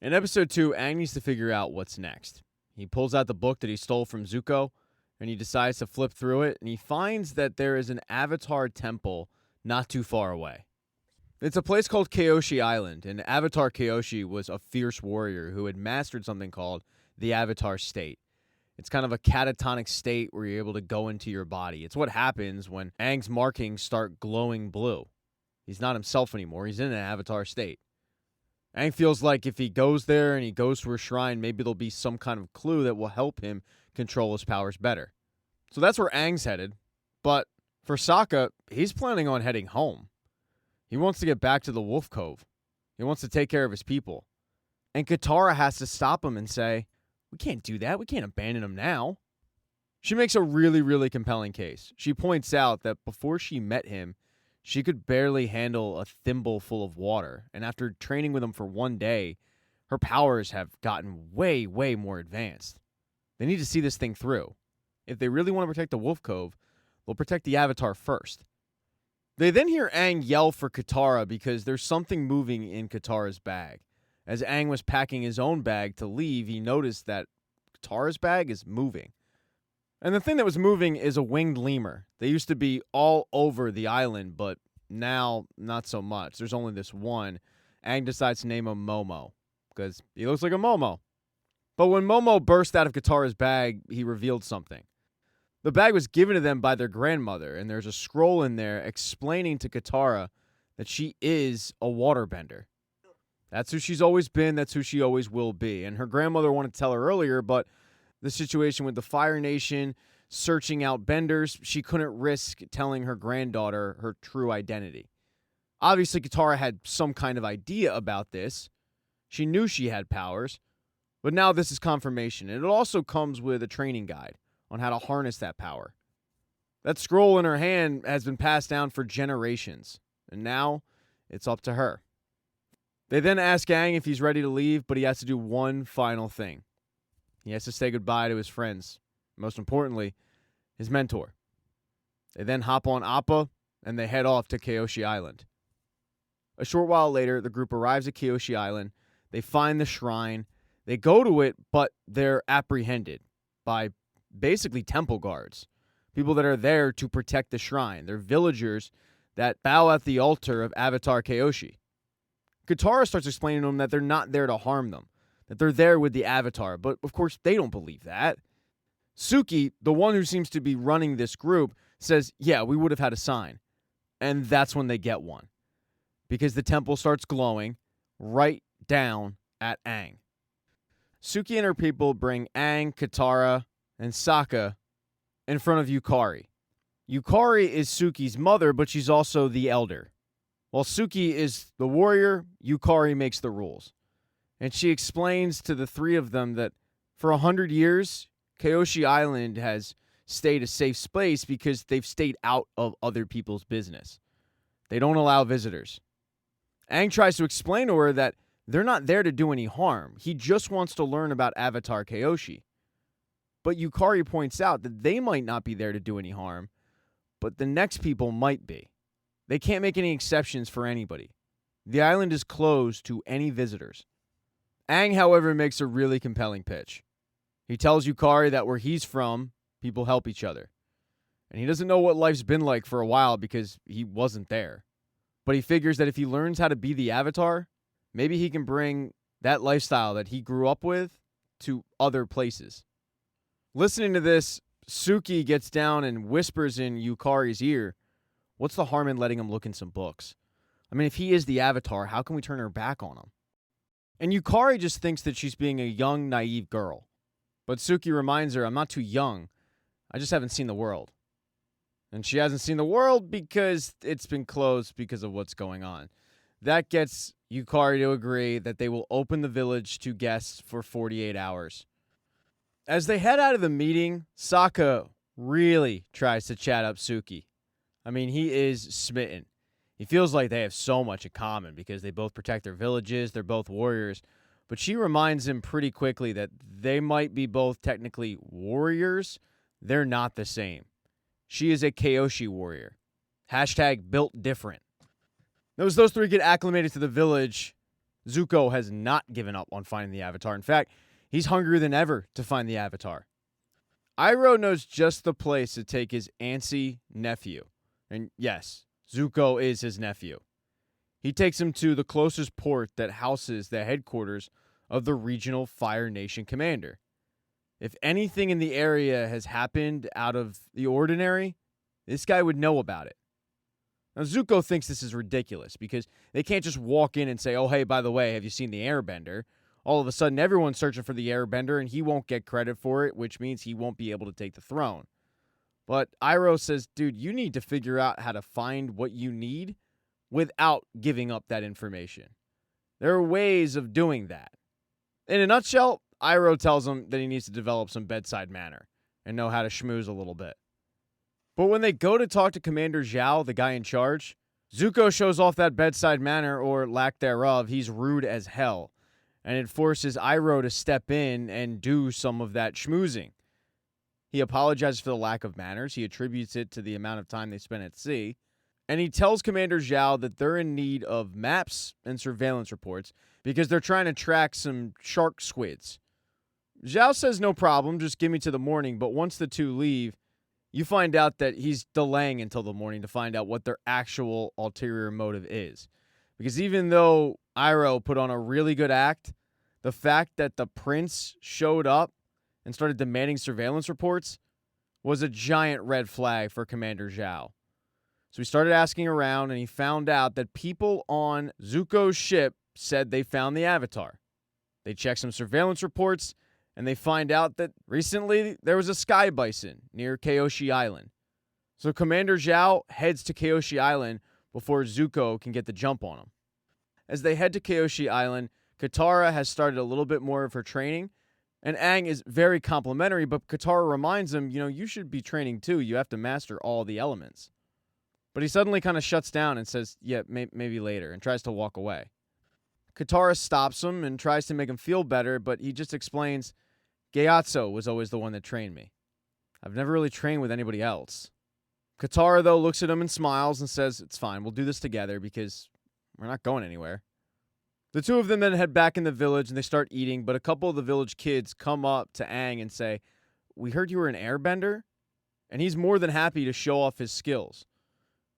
In episode 2, Aang needs to figure out what's next. He pulls out the book that he stole from Zuko, and he decides to flip through it, and he finds that there is an Avatar temple not too far away. It's a place called Kyoshi Island, and Avatar Kyoshi was a fierce warrior who had mastered something called the Avatar state. It's kind of a catatonic state where you're able to go into your body. It's what happens when Aang's markings start glowing blue. He's not himself anymore. He's in an Avatar state. Aang feels like if he goes there and he goes to a shrine, maybe there'll be some kind of clue that will help him control his powers better. So that's where Aang's headed. But for Sokka, he's planning on heading home. He wants to get back to the Wolf Cove. He wants to take care of his people. And Katara has to stop him and say, we can't do that. We can't abandon him now. She makes a really, really compelling case. She points out that before she met him, she could barely handle a thimble full of water. And after training with him for one day, her powers have gotten way, way more advanced. They need to see this thing through. If they really want to protect the Wolf Cove, they'll protect the Avatar first. They then hear Aang yell for Katara because there's something moving in Katara's bag. As Aang was packing his own bag to leave, he noticed that Katara's bag is moving. And the thing that was moving is a winged lemur. They used to be all over the island, but now not so much. There's only this one. Aang decides to name him Momo because he looks like a Momo. But when Momo burst out of Katara's bag, he revealed something. The bag was given to them by their grandmother, and there's a scroll in there explaining to Katara that she is a waterbender. That's who she's always been. That's who she always will be. And her grandmother wanted to tell her earlier, but the situation with the Fire Nation searching out benders, she couldn't risk telling her granddaughter her true identity. Obviously, Katara had some kind of idea about this. She knew she had powers, but now this is confirmation. And it also comes with a training guide on how to harness that power. That scroll in her hand has been passed down for generations, and now it's up to her. They then ask Aang if he's ready to leave, but he has to do one final thing. He has to say goodbye to his friends, most importantly, his mentor. They then hop on Appa, and they head off to Kyoshi Island. A short while later, the group arrives at Kyoshi Island. They find the shrine. They go to it, but they're apprehended by basically temple guards, people that are there to protect the shrine. They're villagers that bow at the altar of Avatar Kyoshi. Katara starts explaining to them that they're not there to harm them, that they're there with the Avatar, but of course they don't believe that. Suki, the one who seems to be running this group, says, yeah, we would have had a sign. And that's when they get one, because the temple starts glowing right down at Aang. Suki and her people bring Aang, Katara, and Sokka in front of Yukari. Yukari is Suki's mother, but she's also the elder. While Suki is the warrior, Yukari makes the rules. And she explains to the three of them that for 100 years, Kyoshi Island has stayed a safe space because they've stayed out of other people's business. They don't allow visitors. Aang tries to explain to her that they're not there to do any harm. He just wants to learn about Avatar Kyoshi. But Yukari points out that they might not be there to do any harm, but the next people might be. They can't make any exceptions for anybody. The island is closed to any visitors. Aang, however, makes a really compelling pitch. He tells Yukari that where he's from, people help each other. And he doesn't know what life's been like for a while because he wasn't there. But he figures that if he learns how to be the Avatar, maybe he can bring that lifestyle that he grew up with to other places. Listening to this, Suki gets down and whispers in Yukari's ear, what's the harm in letting him look in some books? I mean, if he is the Avatar, how can we turn our back on him? And Yukari just thinks that she's being a young, naive girl. But Suki reminds her, I'm not too young. I just haven't seen the world. And she hasn't seen the world because it's been closed because of what's going on. That gets Yukari to agree that they will open the village to guests for 48 hours. As they head out of the meeting, Sokka really tries to chat up Suki. I mean, he is smitten. He feels like they have so much in common because they both protect their villages, they're both warriors. But she reminds him pretty quickly that they might be both technically warriors. They're not the same. She is a Kyoshi warrior. # built different. As those three get acclimated to the village, Zuko has not given up on finding the Avatar. In fact, he's hungrier than ever to find the Avatar. Iroh knows just the place to take his antsy nephew. And yes, Zuko is his nephew. He takes him to the closest port that houses the headquarters of the regional Fire Nation commander. If anything in the area has happened out of the ordinary, this guy would know about it. Now, Zuko thinks this is ridiculous because they can't just walk in and say, oh, hey, by the way, have you seen the Airbender? All of a sudden, everyone's searching for the Airbender and he won't get credit for it, which means he won't be able to take the throne. But Iroh says, dude, you need to figure out how to find what you need without giving up that information. There are ways of doing that. In a nutshell, Iroh tells him that he needs to develop some bedside manner and know how to schmooze a little bit. But when they go to talk to Commander Zhao, the guy in charge, Zuko shows off that bedside manner, or lack thereof. He's rude as hell, and it forces Iroh to step in and do some of that schmoozing. He apologizes for the lack of manners. He attributes it to the amount of time they spent at sea. And he tells Commander Zhao that they're in need of maps and surveillance reports because they're trying to track some shark squids. Zhao says no problem, just give me to the morning, but once the two leave, you find out that he's delaying until the morning to find out what their actual ulterior motive is. Because even though Iroh put on a really good act, the fact that the prince showed up and started demanding surveillance reports was a giant red flag for Commander Zhao. So he started asking around, and he found out that people on Zuko's ship said they found the Avatar. They checked some surveillance reports, and they find out that recently there was a sky bison near Kyoshi Island. So Commander Zhao heads to Kyoshi Island before Zuko can get the jump on him. As they head to Kyoshi Island, Katara has started a little bit more of her training, and Aang is very complimentary, but Katara reminds him, you should be training too. You have to master all the elements. But he suddenly kind of shuts down and says, yeah, maybe later, and tries to walk away. Katara stops him and tries to make him feel better, but he just explains, Gyatso was always the one that trained me. I've never really trained with anybody else. Katara, though, looks at him and smiles and says, it's fine, we'll do this together because we're not going anywhere. The two of them then head back in the village and they start eating, but a couple of the village kids come up to Aang and say, we heard you were an airbender? And he's more than happy to show off his skills.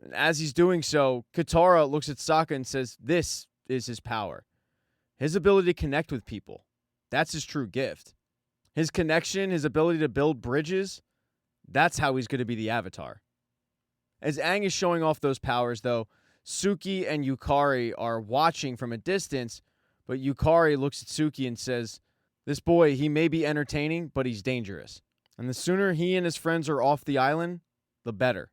And as he's doing so, Katara looks at Sokka and says, this is his power. His ability to connect with people. That's his true gift. His connection, his ability to build bridges, that's how he's going to be the Avatar. As Aang is showing off those powers, though, Suki and Yukari are watching from a distance, but Yukari looks at Suki and says, this boy, he may be entertaining, but he's dangerous. And the sooner he and his friends are off the island, the better.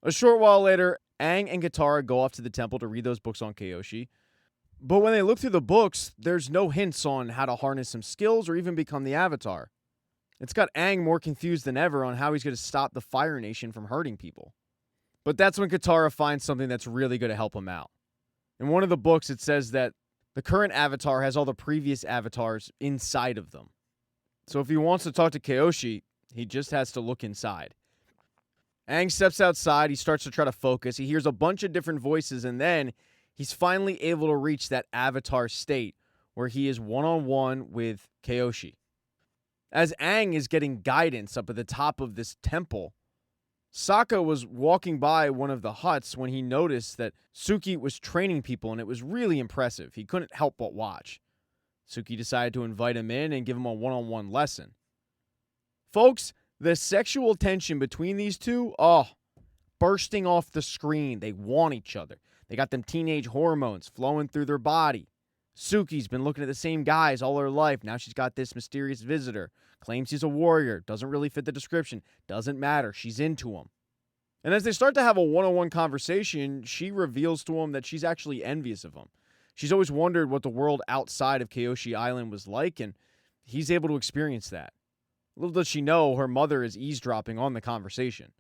A short while later, Aang and Katara go off to the temple to read those books on Kyoshi. But when they look through the books, there's no hints on how to harness some skills or even become the Avatar. It's got Aang more confused than ever on how he's going to stop the Fire Nation from hurting people. But that's when Katara finds something that's really going to help him out. In one of the books, it says that the current Avatar has all the previous Avatars inside of them. So if he wants to talk to Kyoshi, he just has to look inside. Aang steps outside. He starts to try to focus. He hears a bunch of different voices, and then he's finally able to reach that Avatar state where he is one-on-one with Kyoshi. As Aang is getting guidance up at the top of this temple, Sokka was walking by one of the huts when he noticed that Suki was training people, and it was really impressive. He couldn't help but watch. Suki decided to invite him in and give him a one-on-one lesson. Folks, the sexual tension between these two, bursting off the screen. They want each other. They got them teenage hormones flowing through their body. Suki's been looking at the same guys all her life. Now she's got this mysterious visitor. Claims he's a warrior. Doesn't really fit the description. Doesn't matter. She's into him. And as they start to have a one-on-one conversation, she reveals to him that she's actually envious of him. She's always wondered what the world outside of Kyoshi Island was like, and he's able to experience that. Little does she know, her mother is eavesdropping on the conversation.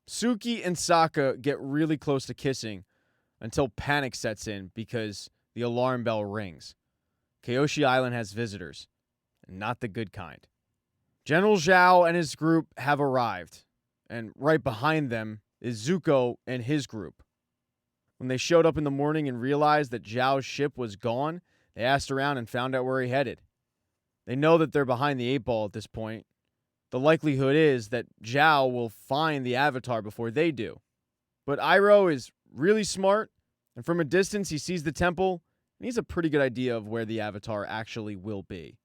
Suki and Sokka get really close to kissing until panic sets in because the alarm bell rings. Kyoshi Island has visitors, and not the good kind. General Zhao and his group have arrived, and right behind them is Zuko and his group. When they showed up in the morning and realized that Zhao's ship was gone, they asked around and found out where he headed. They know that they're behind the 8 ball at this point. The likelihood is that Zhao will find the Avatar before they do. But Iroh is really smart, and from a distance he sees the temple, and he has a pretty good idea of where the Avatar actually will be.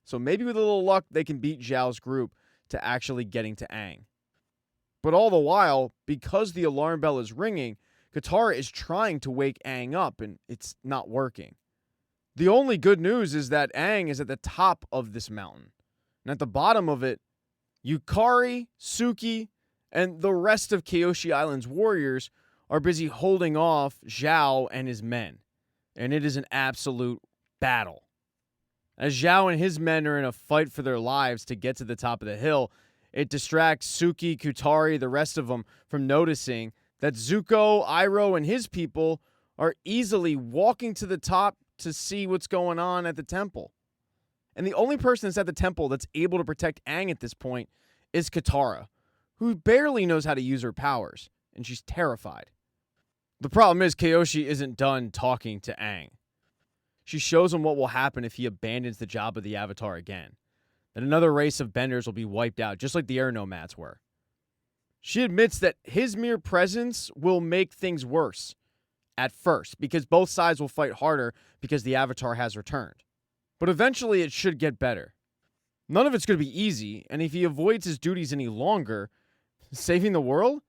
So maybe with a little luck, they can beat Zhao's group to actually getting to Aang. But all the while, because the alarm bell is ringing, Katara is trying to wake Aang up, and it's not working. The only good news is that Aang is at the top of this mountain. And at the bottom of it, Yukari, Suki, and the rest of Kyoshi Island's warriors are busy holding off Zhao and his men. And it is an absolute battle. As Zhao and his men are in a fight for their lives to get to the top of the hill, it distracts Suki, Kutari, the rest of them from noticing that Zuko, Iroh, and his people are easily walking to the top to see what's going on at the temple. And the only person that's at the temple that's able to protect Aang at this point is Katara, who barely knows how to use her powers, and she's terrified. The problem is Kyoshi isn't done talking to Aang. She shows him what will happen if he abandons the job of the Avatar again. That another race of benders will be wiped out, just like the air nomads were. She admits that his mere presence will make things worse at first, because both sides will fight harder because the Avatar has returned. But eventually it should get better. None of it's going to be easy, and if he avoids his duties any longer, saving the world,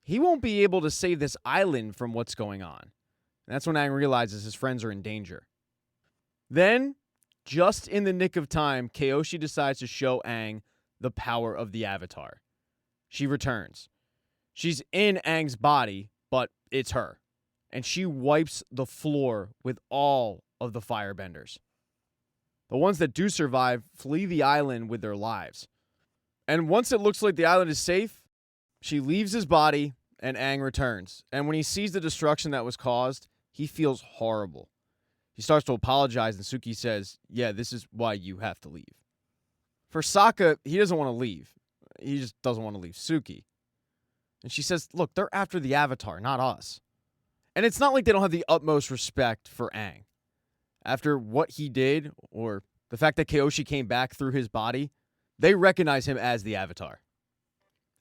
he won't be able to save this island from what's going on. And that's when Aang realizes his friends are in danger. Then, just in the nick of time, Kyoshi decides to show Aang the power of the Avatar. She returns. She's in Aang's body, but it's her. And she wipes the floor with all of the firebenders. The ones that do survive flee the island with their lives. And once it looks like the island is safe, she leaves his body and Aang returns. And when he sees the destruction that was caused, he feels horrible. He starts to apologize and Suki says, yeah, this is why you have to leave. For Sokka, he doesn't want to leave. He just doesn't want to leave Suki. And she says, look, they're after the Avatar, not us. And it's not like they don't have the utmost respect for Aang. After what he did, or the fact that Kyoshi came back through his body, they recognize him as the Avatar.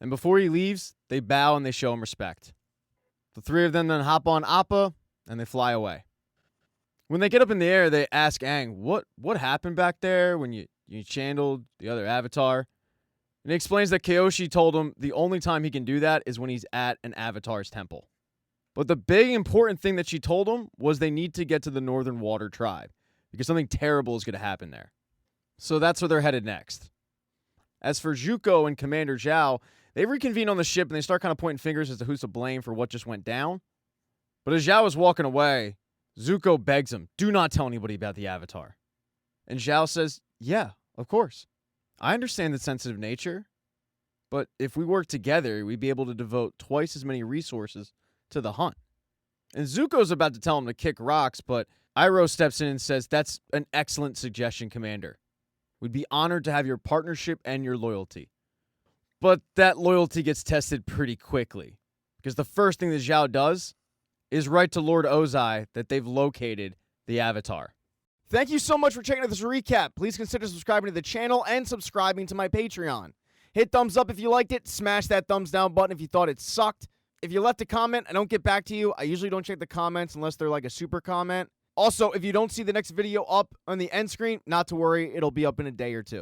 And before he leaves, they bow and they show him respect. The three of them then hop on Appa, and they fly away. When they get up in the air, they ask Aang, what happened back there when you channeled the other Avatar? And he explains that Kyoshi told him the only time he can do that is when he's at an Avatar's temple. But the big important thing that she told him was they need to get to the Northern Water Tribe, because something terrible is going to happen there. So that's where they're headed next. As for Zuko and Commander Zhao, they reconvene on the ship and they start kind of pointing fingers as to who's to blame for what just went down. But as Zhao is walking away, Zuko begs him, do not tell anybody about the Avatar. And Zhao says, yeah, of course. I understand the sensitive nature, but if we work together, we'd be able to devote twice as many resources to the hunt. And Zuko's about to tell him to kick rocks, but Iroh steps in and says, that's an excellent suggestion, Commander. We'd be honored to have your partnership and your loyalty. But that loyalty gets tested pretty quickly, because the first thing that Zhao does is write to Lord Ozai that they've located the Avatar. Thank you so much for checking out this recap. Please consider subscribing to the channel and subscribing to my Patreon. Hit thumbs up if you liked it. Smash that thumbs down button if you thought it sucked. If you left a comment, I don't get back to you. I usually don't check the comments unless they're like a super comment. Also, if you don't see the next video up on the end screen, not to worry, it'll be up in a day or two.